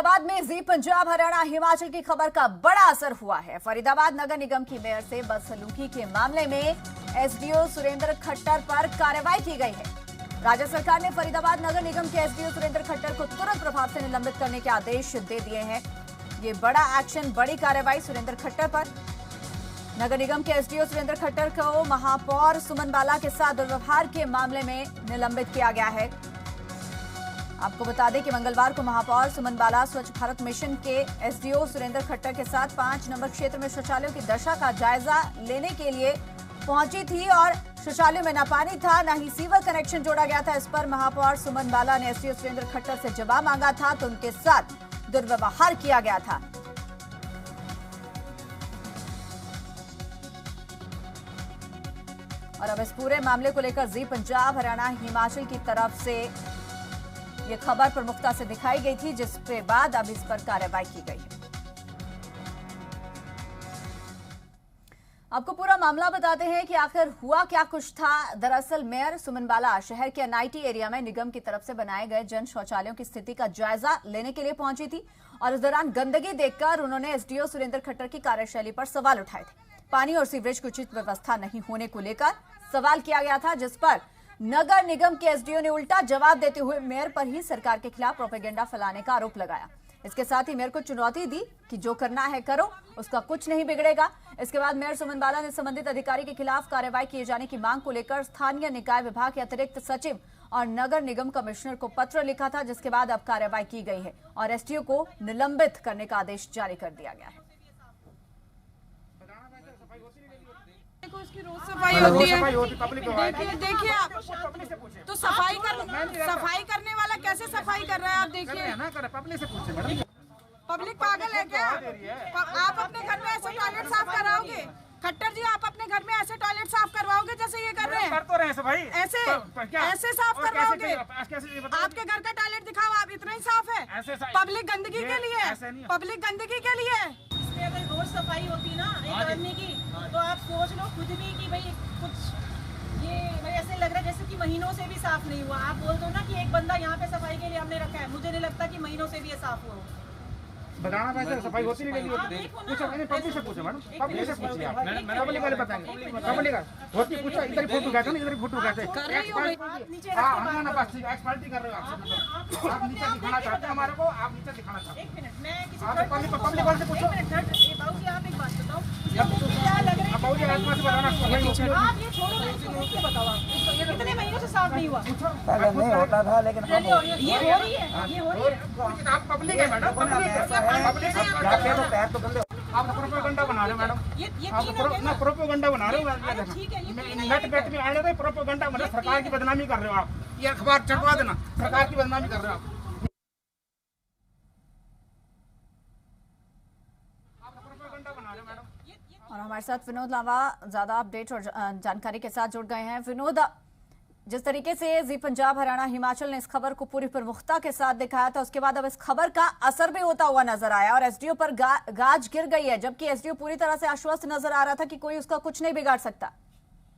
फरीदाबाद में जी पंजाब हरियाणा हिमाचल की खबर का बड़ा असर हुआ है। फरीदाबाद नगर निगम की मेयर से बदसलूकी के मामले में एसडीओ सुरेंद्र खट्टर पर कार्रवाई की गई है। राज्य सरकार ने फरीदाबाद नगर निगम के एसडीओ सुरेंद्र खट्टर को तुरंत प्रभाव से निलंबित करने के आदेश दे दिए हैं। ये बड़ा एक्शन, बड़ी कार्रवाई सुरेंद्र खट्टर पर। नगर निगम के एसडीओ सुरेंद्र खट्टर को महापौर सुमन बाला के साथ दुर्व्यवहार के मामले में निलंबित किया गया है। आपको बता दें कि मंगलवार को महापौर सुमन बाला स्वच्छ भारत मिशन के एसडीओ सुरेंद्र खट्टर के साथ 5 नंबर क्षेत्र में शौचालयों की दशा का जायजा लेने के लिए पहुंची थी और शौचालयों में न पानी था न ही सीवर कनेक्शन जोड़ा गया था। इस पर महापौर सुमन बाला ने एसडीओ सुरेंद्र खट्टर से जवाब मांगा था तो उनके साथ दुर्व्यवहार किया गया था। और अब इस पूरे मामले को लेकर जी पंजाब हरियाणा हिमाचल की तरफ से ये खबर प्रमुखता से दिखाई गई थी, जिसके बाद अब इस पर कार्रवाई की गई है। आपको पूरा मामला बताते हैं कि आखिर हुआ क्या कुछ था। दरअसल मेयर सुमन बाला शहर के एनआईटी एरिया में निगम की तरफ से बनाए गए जन शौचालयों की स्थिति का जायजा लेने के लिए पहुंची थी और इस दौरान गंदगी देखकर उन्होंने एसडीओ सुरेंद्र खट्टर की कार्यशैली पर सवाल उठाए थे। पानी और सीवरेज की उचित व्यवस्था नहीं होने को लेकर सवाल किया गया था, जिस पर नगर निगम के एसडीओ ने उल्टा जवाब देते हुए मेयर पर ही सरकार के खिलाफ प्रोपेगेंडा फैलाने का आरोप लगाया। इसके साथ ही मेयर को चुनौती दी कि जो करना है करो, उसका कुछ नहीं बिगड़ेगा। इसके बाद मेयर सुमन बाला ने संबंधित अधिकारी के खिलाफ कार्रवाई किए जाने की मांग को लेकर स्थानीय निकाय विभाग के अतिरिक्त सचिव और नगर निगम कमिश्नर को पत्र लिखा था, जिसके बाद अब कार्रवाई की गई है और एसडीओ को निलंबित करने का आदेश जारी कर दिया गया है। इसकी रोज सफाई होती है। देखिए आप तो सफाई करने वाला कैसे सफाई कर रहा है, आप देखिए। पब्लिक पागल है क्या? आप अपने घर में ऐसे टॉयलेट साफ कराओगे? खट्टर जी, आप अपने घर में ऐसे टॉयलेट साफ करवाओगे जैसे ये कर रहे हैं? कर तो रहे हैं सफाई। ऐसे साफ करवाओगे? आपके घर का टॉयलेट दिखाओ, आप इतना ही साफ है। पब्लिक गंदगी के लिए, पब्लिक गंदगी के लिए। अगर रोज सफाई होती ना एक आदमी की, तो आप सोच लो खुद भी कि भाई कुछ ये भाई ऐसे लग रहा है जैसे कि महीनों से भी साफ नहीं हुआ। आप बोल दो ना कि एक बंदा यहाँ पे सफाई के लिए हमने रखा है, मुझे नहीं लगता कि महीनों से भी ये साफ हुआ। बताना भाई सफाई होती नहीं होती। पूछो, मैंने पब्लिक से पूछो मैडम, पब्लिक से पूछिए आप। पब्लिक वाले बताएंगे, पब्लिक होती पूछो। इधर फोटो उठाते ना, इधर फोटो उठाते। हाँ, हम ना बस एक्सपर्टी कर रहे हो आप नीचे दिखाना चाहते हैं हमारे को, आप नीचे दिखाना चाहते हैं। एक मिनट, मैं किसी पब्लिक वाले से पूछो। बाबूजी आप एक बात बताओ, क्या लग रहा है? बाबूजी आसपास से बताना। आप ये छोड़ो, बताओ आप कितने महीनों से साफ नहीं हुआ? नहीं होता था, लेकिन ये हो रही है, ये हो रही है। आप पब्लिक है मैडम, आप प्रोपेगेंडा बना रहे हो मैडम। आप प्रोपेगेंडा बना रहे हो। ठीक है, नेट में आने दे, प्रोपेगेंडा बना, सरकार की बदनामी कर रहे हो आप। ये अखबार छपवा देना, सरकार की बदनामी कर रहे हो आप। प्रोपेगेंडा बना रहे हो मैडम। और हमारे साथ विनोद लावा ज्यादा अपडेट और जानकारी के साथ जुड़ गए हैं। विनोद, जिस तरीके से जी पंजाब हरियाणा हिमाचल ने इस खबर को पूरी प्रमुखता के साथ दिखाया था, उसके बाद अब इस खबर का असर भी होता हुआ नजर आया और एसडीओ पर गाज गिर गई है, जबकि एसडीओ पूरी तरह से आश्वस्त नजर आ रहा था कि कोई उसका कुछ नहीं बिगाड़ सकता।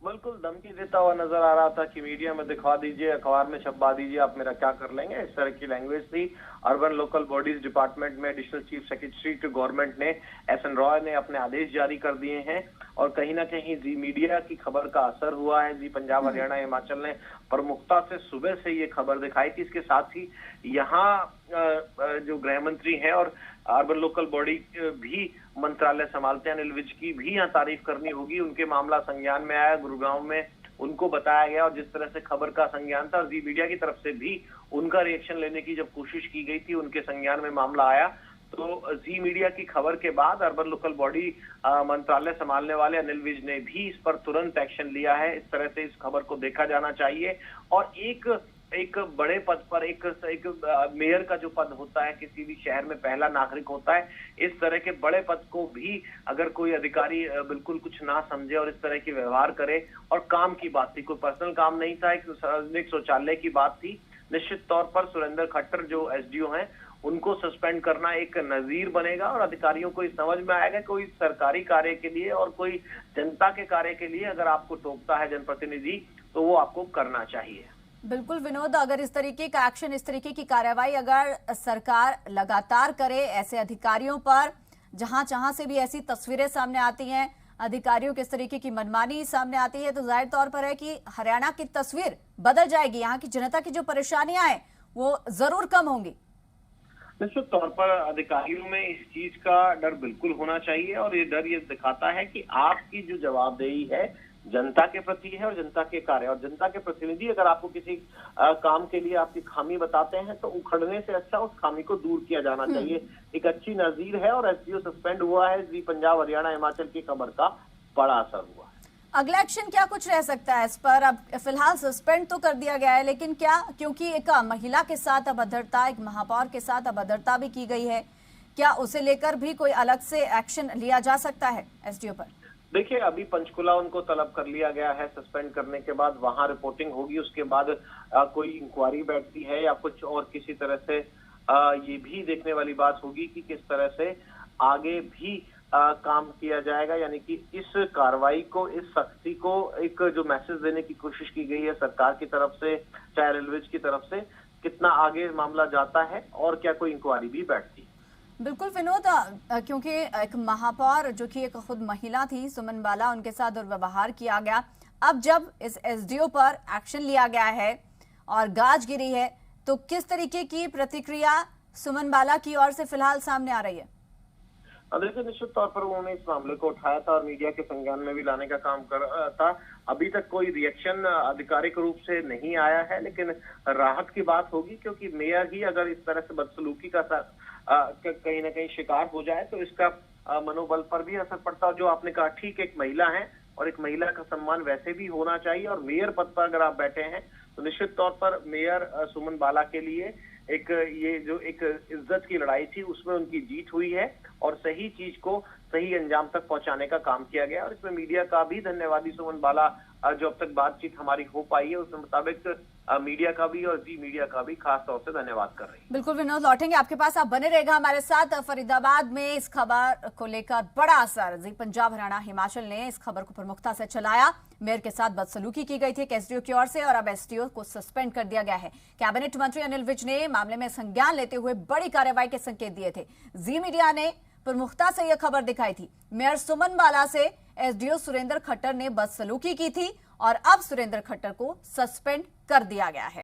बिल्कुल धमकी देता हुआ नजर आ रहा था कि मीडिया में दिखा दीजिए, अखबार में छपवा दीजिए, आप मेरा क्या कर लेंगे, इस तरह की लैंग्वेज थी। अर्बन लोकल बॉडीज डिपार्टमेंट में additional chief secretary to government ने एसएन रॉय ने अपने आदेश जारी कर दिए हैं और कहीं ना कहीं जी मीडिया की खबर का असर हुआ है। जी पंजाब हरियाणा हिमाचल ने प्रमुखता से सुबह से ये खबर दिखाई थी। इसके साथ ही यहाँ जो गृह मंत्री हैं और अर्बन लोकल बॉडी भी मंत्रालय संभालते हैं अनिल विज की भी यहाँ तारीफ करनी होगी। उनके मामला संज्ञान में आया, गुरुग्राम में उनको बताया गया और जिस तरह से खबर का संज्ञान था और जी मीडिया की तरफ से भी उनका रिएक्शन लेने की जब कोशिश की गई थी, उनके संज्ञान में मामला आया तो जी मीडिया की खबर के बाद अर्बन लोकल बॉडी मंत्रालय संभालने वाले अनिल विज ने भी इस पर तुरंत एक्शन लिया है। इस तरह से इस खबर को देखा जाना चाहिए और एक बड़े पद पर एक मेयर का जो पद होता है, किसी भी शहर में पहला नागरिक होता है, इस तरह के बड़े पद को भी अगर कोई अधिकारी बिल्कुल कुछ ना समझे और इस तरह की व्यवहार करे, और काम की बात थी, कोई पर्सनल काम नहीं था, एक सार्वजनिक शौचालय की बात थी, निश्चित तौर पर सुरेंद्र खट्टर जो एसडीओ हैं उनको सस्पेंड करना एक नजीर बनेगा और अधिकारियों को समझ में आएगा कोई सरकारी कार्य के लिए और कोई जनता के कार्य के लिए अगर आपको टोकता है जनप्रतिनिधि तो वो आपको करना चाहिए। बिल्कुल विनोद, अगर इस तरीके का एक्शन, इस तरीके की कार्रवाई अगर सरकार लगातार करे ऐसे अधिकारियों पर, जहां से भी ऐसी तस्वीरें सामने आती हैं, अधिकारियों किस तरीके की मनमानी सामने आती है, तो जाहिर तौर पर है कि हरियाणा की तस्वीर बदल जाएगी। यहाँ की जनता की जो परेशानियां हैं वो जरूर कम होंगी। निश्चित तौर पर अधिकारियों में इस चीज का डर बिल्कुल होना चाहिए, और ये डर ये दिखाता है कि आपकी जो जवाबदेही है जनता के प्रति है और जनता के कार्य, और जनता के प्रतिनिधि अगर आपको किसी काम के लिए आपकी खामी बताते हैं तो उखड़ने से अच्छा उस खामी को दूर किया जाना चाहिए। एक अच्छी नजीर है, और एसडीओ सस्पेंड हुआ है, जी पंजाब हरियाणा हिमाचल की खबर का बड़ा असर हुआ है। अगला एक्शन क्या कुछ रह सकता है इस पर? अब फिलहाल सस्पेंड तो कर दिया गया है, लेकिन क्या, क्योंकि एक महिला के साथ अभद्रता, एक महापौर के साथ अभद्रता भी की गई है, क्या उसे लेकर भी कोई अलग से एक्शन लिया जा सकता है एसडीओ पर? देखिए, अभी पंचकुला उनको तलब कर लिया गया है। सस्पेंड करने के बाद वहां रिपोर्टिंग होगी, उसके बाद कोई इंक्वायरी बैठती है या कुछ और किसी तरह से ये भी देखने वाली बात होगी कि किस तरह से आगे भी काम किया जाएगा। यानी कि इस कार्रवाई को, इस सख्ती को एक जो मैसेज देने की कोशिश की गई है सरकार की तरफ से, चाहे रेलवेज की तरफ से, कितना आगे मामला जाता है और क्या कोई इंक्वायरी भी बैठती है। बिल्कुल विनोद, क्योंकि एक महापौर जो कि एक खुद महिला थी, सुमन बाला, उनके साथ दुर्व्यवहार किया गया। अब जब इस एसडीओ पर एक्शन लिया गया है और गाज गिरी है, तो किस तरीके की प्रतिक्रिया सुमन बाला की ओर से फिलहाल सामने आ रही है? देखिए, निश्चित तौर पर उन्होंने इस मामले को उठाया था और मीडिया के संज्ञान में भी लाने का काम कर रहा था। अभी तक कोई रिएक्शन आधिकारिक रूप से नहीं आया है, लेकिन राहत की बात होगी, क्योंकि मेयर ही अगर इस तरह से बदसलूकी का कहीं ना कहीं शिकार हो जाए तो इसका मनोबल पर भी असर पड़ता है। जो आपने कहा, ठीक, एक महिला है और एक महिला का सम्मान वैसे भी होना चाहिए, और मेयर पद पर अगर आप बैठे हैं तो निश्चित तौर पर मेयर सुमन बाला के लिए एक ये जो एक इज्जत की लड़ाई थी उसमें उनकी जीत हुई है, और सही चीज को सही अंजाम तक पहुंचाने का काम किया गया। और इसमें मीडिया का भी धन्यवादी सुमन बाला, जो अब तक बातचीत हमारी हो पाई है उसके मुताबिक मीडिया का भी और जी मीडिया का भी खास तौर से धन्यवाद कर रही है। बिल्कुल विनोद, लौटेंगे आपके पास, आप बने रहेगा हमारे साथ। फरीदाबाद में इस खबर को लेकर बड़ा असर, जी पंजाब हरियाणा हिमाचल ने इस खबर को प्रमुखता से चलाया। मेयर के साथ बदसलूकी की गई थी एसडीओ की ओर से, और अब एसडीओ को सस्पेंड कर दिया गया है। कैबिनेट मंत्री अनिल विज ने मामले में संज्ञान लेते हुए बड़ी कार्रवाई के संकेत दिए थे। जी मीडिया ने प्रमुखता से यह खबर दिखाई थी। मेयर सुमन बाला से एसडीओ सुरेंद्र खट्टर ने बदसलूकी की थी, और अब सुरेंद्र खट्टर को सस्पेंड कर दिया गया है।